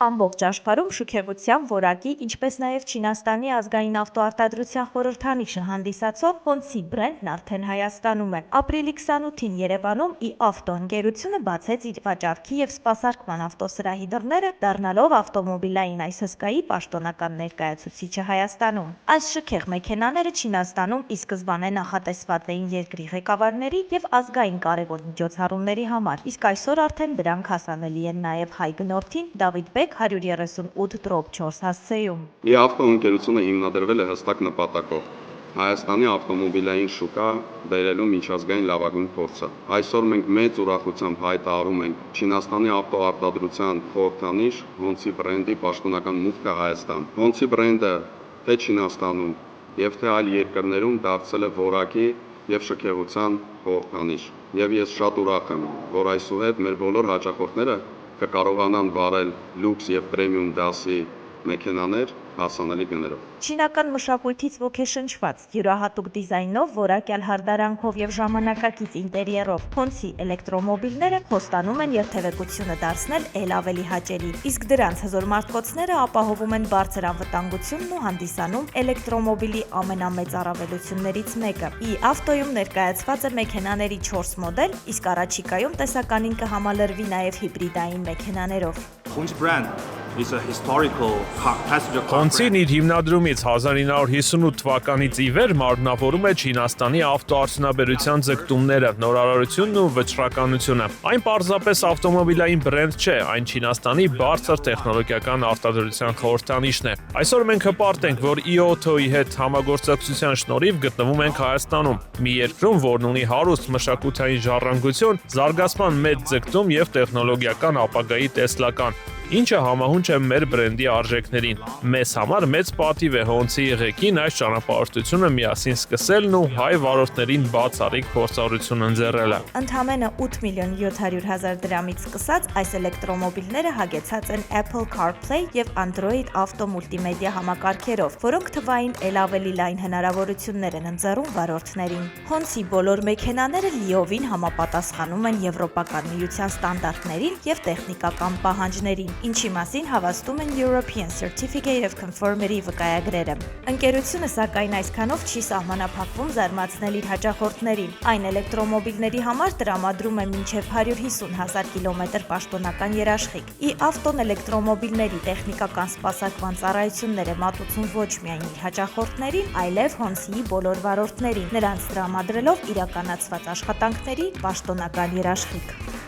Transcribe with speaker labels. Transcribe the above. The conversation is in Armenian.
Speaker 1: Ամբողջ աշխարհում շքեղության, որակի, ինչպես նաև Չինաստանի ազգային ավտոարտադրության խորհրդանիշը հանդիսացող Հոնցի բրենդն արդեն Հայաստանում է։ Ապրիլի 28-ին Երևանում «Ի-ավտո» ընկերությունը բացեց իր վաճառքի և սպասարկման ավտոսրահի դռները, դառնալով ավտոմոբիլային այս հսկայի պաշտոնական ներկայացուցիչը Հայաստանում։ Այս շքեղ մեքենաները Չինաստանում ի սկզբանե նախատեսված էին երկրի ղեկավարների և ազգային կարևոր միջոցառումների համար, իսկ այսօր արդեն դրանք հասանելի են նաև հայ գնորդին Դավիթ Բեկ 138/4 հասցեում։
Speaker 2: «Ի-ավտո» ընկերությունը հիմնադրվել է հստակ նպատակով՝ Հայաստանի ավտոմոբիլային շուկա բերելու միջազգային լավագույն փորձը։ Այսօր մենք մեծ ուրախությամբ հայտարարում ենք Չինաստանի ավտոարտադրության խորհրդանիշ Հոնցի բրենդի պաշտոնական մուտքը Հայաստան։ Հոնցի բրենդը թե Չինաստանում և թե այլ երկրներում դարձել է որակի և շքեղության խորհրդանիշ։ Եվ ես շատ ուրախ եմ, որ այսուհետ մեր բոլոր հաճախորդները կկարողանան վարել լյուքս և պրեմիում դասի մեքենաներ հասանելի գներով։
Speaker 1: Չինական մշակույթից ոգեշնչված, յուրահատուկ դիզայնով, որակյալ հարդարանքով և ժամանակակից ինտերիերով Հոնցի էլեկտրոմոբիլները խոստանում են երթևեկությունը դարձնել էլ ավելի հաճելի, իսկ դրանց հզոր մարտկոցները ապահովում են բարձր անվտանգությունն ու հանդիսանում էլեկտրոմոբիլի ամենամեծ առավելություններից մեկը։ «Ի-ավտոյում» ներկայացված է մեքենաների 4 մոդել, իսկ առաջիկայում տեսականին կհամալրվի նաև հիբրիդային մեքենաներով։
Speaker 3: Հոնցին իր հիմնադրումից 1958 թվականից ի վեր մարմնավորում է Չինաստանի ավտոարդյունաբերության ձգտումները, նորարարությունն ու վճռականությունը։ Այն պարզապես ավտոմոբիլային բրենդ չէ, այն Չինաստանի բարձր տեխնոլոգիական արտադրության խորհրդանիշն է։ Այսօր մենք հպարտ ենք, որ «Ի-ավտո»-ի հետ համագործակցության շնորհիվ գտնվում ենք Հայաստանում, մի երկրում, որն ունի հարուստ մշակութային ժառանգություն, զարգացման մեծ ձգտում և տեխնոլոգիական ապագայի տեսլական, ինչը համահունչ է մեր բրենդի արժեքներին։ Մեզ համար մեծ պատիվ է Հոնցի ղեկին այս ճանապարհորդությունը միասին սկսելն ու հայ վարորդներին բացառիկ փորձառություն ընձեռելը։
Speaker 1: Ընդամենը 8.7 միլիոն դրամից սկսած այս էլեկտրոմոբիլները հագեցած են Apple CarPlay և Android Auto մուլտիմեդիա համակարգերով, որոնք թվային էլ ավելի լայն հնարավորություններ են ընձեռում վարորդներին։ Հոնցի բոլոր մեքենաները լիովին համապատասխանում են Եվրոպական միության ստանդարտներին և տեխնիկական պահանջներին, ինչի մասին հավաստում են European Certificate of Conformity վկայագրերը։ Ընկերությունը սակայն այսքանով չի սահմանափակվում զարմացնել իր հաճախորդներին։ Այն էլեկտրոմոբիլների համար տրամադրում է մինչև 150,000 կիլոմետր պաշտոնական երաշխիք։ «Ի-ավտոն» էլեկտրոմոբիլների տեխնիկական սպասարկման ծառայություններ է մատուցում ոչ միայն իր հաճախորդներին, այլև Հոնցիի բոլոր վարորդներին, նրանց տրամադրելով իրականացված աշխատանքների պաշտոնական երաշխիք։